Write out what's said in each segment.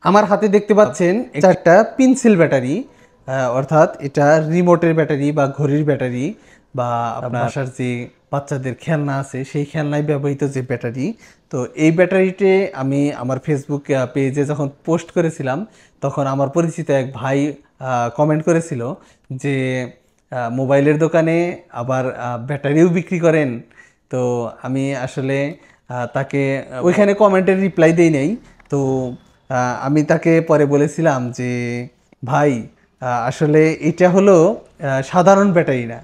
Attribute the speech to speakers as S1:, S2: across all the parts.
S1: আমার হাতে দেখতে পাচ্ছেন এটা একটা পেন্সিল ব্যাটারি, অর্থাৎ এটা রিমোটের ব্যাটারি বা ঘড়ির ব্যাটারি বা আপনার বাসার যে বাচ্চাদের খেলনা আছে সেই খেলনায় ব্যবহৃত যে ব্যাটারি। তো এই ব্যাটারিতে আমি আমার ফেসবুক পেজে যখন পোস্ট করেছিলাম তখন আমার পরিচিত এক ভাই কমেন্ট করেছিল যে মোবাইলের দোকানে আবার ব্যাটারিও বিক্রি করেন। তো আমি আসলে তাকে ওইখানে কমেন্টের রিপ্লাই দেই নাই। তো আমি তাকে পরে বলেছিলাম যে ভাই, আসলে এটা হলো সাধারণ ব্যাটারি না।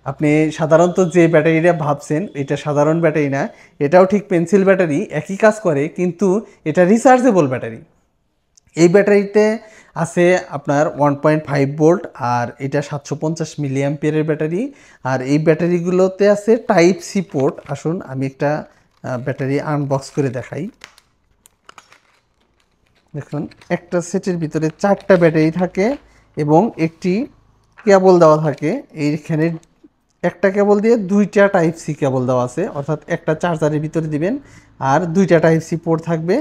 S1: আপনি সাধারণত যে ব্যাটারিটা ভাবছেন এটা সাধারণ ব্যাটারি না, এটাও ঠিক পেন্সিল ব্যাটারি, একই কাজ করে, কিন্তু এটা রিচার্জেবল ব্যাটারি। এই ব্যাটারিতে আছে আপনার 1.5 ভোল্ট, আর এটা 750 মিলি অ্যাম্পিয়ারের ব্যাটারি। আর এই ব্যাটারিগুলোতে আছে টাইপ সি পোর্ট। আসুন আমি একটা ব্যাটারি আনবক্স করে দেখাই। দেখুন, একটা সেটের ভিতরে 4টা ব্যাটারি থাকে এবং একটি কেবল দেওয়া থাকে। এইখানে একটা কেবল দিয়ে 2টা টাইপ সি কেবল দেওয়া আছে, অর্থাৎ একটা চার্জারের ভিতরে দিবেন আর 2টা টাইপ সি পোর্ট থাকবে।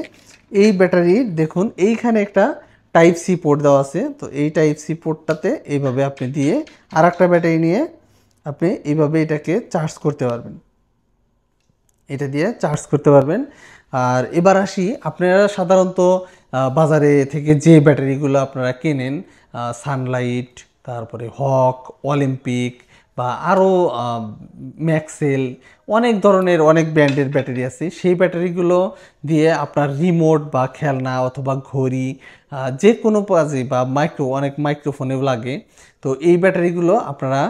S1: এই ব্যাটারির দেখুন এইখানে একটা টাইপ সি পোর্ট দেওয়া আছে। তো এই টাইপ সি পোর্টটাতে এইভাবে আপনি দিয়ে আর একটা ব্যাটারি নিয়ে আপনি এইভাবে এটাকে চার্জ করতে পারবেন, এটা দিয়ে চার্জ করতে পারবেন। আর এবার আসি, আপনারা সাধারণত বাজারে থেকে যে ব্যাটারিগুলো আপনারা কেনেন, সানলাইট, তারপরে হক, অলিম্পিক বা আরও ম্যাক্সেল, অনেক ধরনের অনেক ব্র্যান্ডের ব্যাটারি আছে। সেই ব্যাটারিগুলো দিয়ে আপনার রিমোট বা খেলনা অথবা ঘড়ি, যে কোনো কাজে বা অনেক মাইক্রোফোনেও লাগে। তো এই ব্যাটারিগুলো আপনারা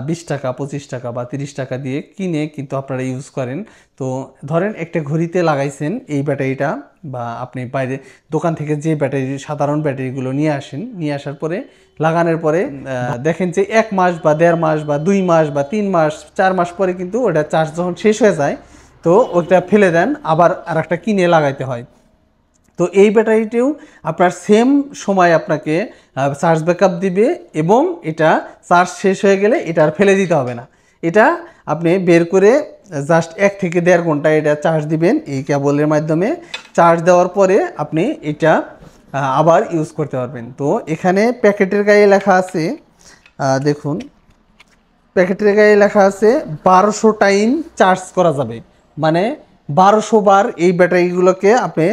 S1: 20 টাকা, 25 টাকা বা 30 টাকা দিয়ে কিনে কিন্তু আপনারা ইউজ করেন। তো ধরেন একটা ঘড়িতে লাগাইছেন এই ব্যাটারিটা, বা আপনি বাইরে দোকান থেকে যে ব্যাটারি সাধারণ ব্যাটারিগুলো নিয়ে আসেন, নিয়ে আসার পরে লাগানোর পরে দেখেন যে 1 মাস বা 1.5 মাস বা 2 মাস বা 3 মাস 4 মাস পরে কিন্তু ওটা চার্জ যখন শেষ হয়ে যায় তো ওটা ফেলে দেন, আবার আর একটা কিনে লাগাইতে হয়। তো এই ব্যাটারিটিও আপনার সেম সময় আপনাকে চার্জ ব্যাকআপ দিবে, এবং এটা চার্জ শেষ হয়ে গেলে এটা আর ফেলে দিতে হবে না। এটা আপনি বের করে জাস্ট 1 থেকে 1.5 ঘন্টা এটা চার্জ দিবেন এই কেবলের মাধ্যমে। চার্জ দেওয়ার পরে আপনি এটা আবার ইউজ করতে পারবেন। তো এখানে প্যাকেটের গায়ে লেখা আছে, দেখুন প্যাকেটের গায়ে লেখা আছে 1200 টাইম চার্জ করা যাবে, মানে 1200 বার এই ব্যাটারিগুলোকে আপনি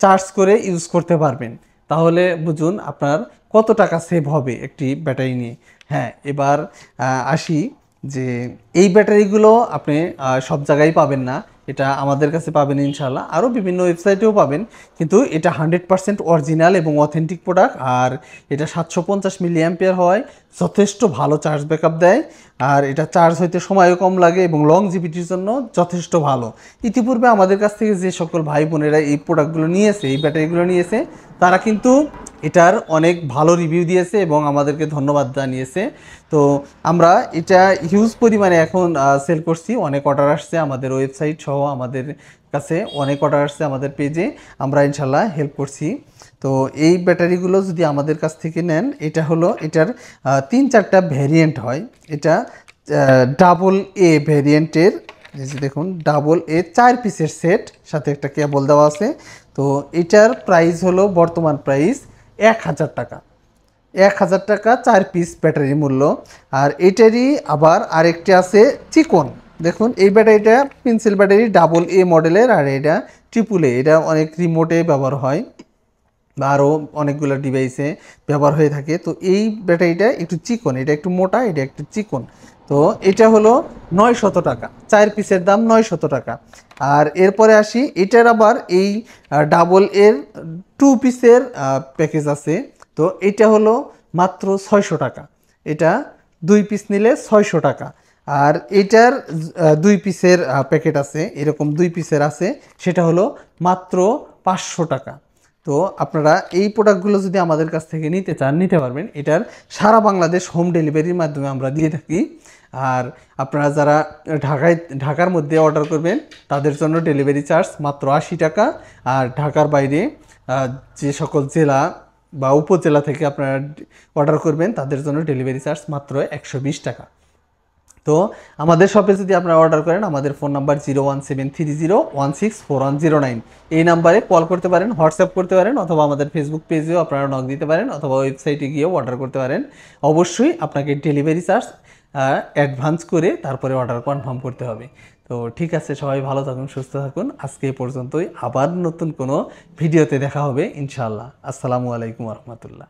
S1: চার্জ করে ইউজ করতে পারবেন। তাহলে বুঝুন আপনার কত টাকা সেভ হবে একটি ব্যাটারি নিয়ে। হ্যাঁ, এবার আসি যে এই ব্যাটারিগুলো আপনি সব জায়গায় পাবেন না, এটা আমাদের কাছে পাবেন ইনশাল্লাহ, আরও বিভিন্ন ওয়েবসাইটেও পাবেন, কিন্তু এটা 100% অরিজিনাল এবং অথেন্টিক প্রোডাক্ট। আর এটা 750 মিলি অ্যাম্পিয়ার হয়, যথেষ্ট ভালো চার্জ ব্যাকআপ দেয়, আর এটা চার্জ হইতে সময়ও কম লাগে এবং লং জিবিটির জন্য যথেষ্ট ভালো। ইতিপূর্বে আমাদের কাছ থেকে যে সকল ভাই বোনেরা এই প্রোডাক্টগুলো নিয়েছে, এই ব্যাটারিগুলো নিয়েছে, তারা কিন্তু এটার অনেক ভালো রিভিউ দিয়েছে এবং আমাদেরকে ধন্যবাদ জানিয়েছে। তো আমরা এটা হিউজ পরিমাণে এখন সেল করছি, অনেক অর্ডার আসছে আমাদের ওয়েবসাইট সহ, আমাদের কাছে অনেক অর্ডার আসছে আমাদের পেজে, আমরা ইনশাল্লাহ হেল্প করছি। তো এই ব্যাটারিগুলো যদি আমাদের কাছ থেকে নেন, এটা হলো এটার 3-4টা ভ্যারিয়েন্ট হয়। এটা ডাবল এ ভ্যারিয়েন্টের, এই যে দেখুন ডাবল এ 4 পিসের সেট, সাথে একটা কেবল দেওয়া আছে। তো এটার প্রাইস হলো বর্তমান প্রাইস 1000 টাকা। 1000 টাকা 4 পিস ব্যাটারির মূল্য। আর এটারই আবার আরেকটি আছে চিকন, দেখুন এই ব্যাটারিটা পেন্সিল ব্যাটারি ডাবল এ মডেলের, আর এটা ট্রিপল এ, এটা অনেক রিমোটে ব্যবহার হয় বা আরও অনেকগুলো ডিভাইসে ব্যবহার হয়ে থাকে। তো এই ব্যাটারিটা একটু চিকন, এটা একটু মোটা, এটা একটু চিকন। তো এটা হলো 900 টাকা, 4 পিসের দাম 900 টাকা। আর এরপরে আসি, এটার আবার এই ডাবল এর 2 পিসের প্যাকেজ আছে। তো এটা হলো মাত্র 600 টাকা, এটা 2 পিস নিলে 600 টাকা। আর এটার 2 পিসের প্যাকেট আছে, এরকম 2 পিসের আছে, সেটা হলো মাত্র 500 টাকা। তো আপনারা এই প্রোডাক্টগুলো যদি আমাদের কাছ থেকে নিতে চান, নিতে পারবেন। এটার সারা বাংলাদেশ হোম ডেলিভারির মাধ্যমে আমরা দিয়ে থাকি। আর আপনারা যারা ঢাকার মধ্যে অর্ডার করবেন তাদের জন্য ডেলিভারি চার্জ মাত্র 80 টাকা। আর ঢাকার বাইরে যে সকল জেলা বা উপজেলা থেকে আপনারা অর্ডার করবেন তাদের জন্য ডেলিভারি চার্জ মাত্র 120 টাকা। তো তো আমাদের শপে যদি আপনারা অর্ডার করেন, আমাদের ফোন নাম্বার 01730164109, এই নাম্বারে কল করতে পারেন, হোয়াটসঅ্যাপ করতে পারেন, অথবা আমাদের ফেসবুক পেজেও আপনারা নক দিতে পারেন, অথবা ওয়েবসাইটে গিয়েও অর্ডার করতে পারেন। অবশ্যই আপনাকে ডেলিভারি চার্জ অ্যাডভান্স করে তারপরে অর্ডার কনফার্ম করতে হবে। তো ঠিক আছে, সবাই ভালো থাকুন, সুস্থ থাকুন। আজকে এই পর্যন্তই, আবার নতুন কোনো ভিডিওতে দেখা হবে ইনশাআল্লাহ। আসসালামু আলাইকুম রহমতুল্লাহ।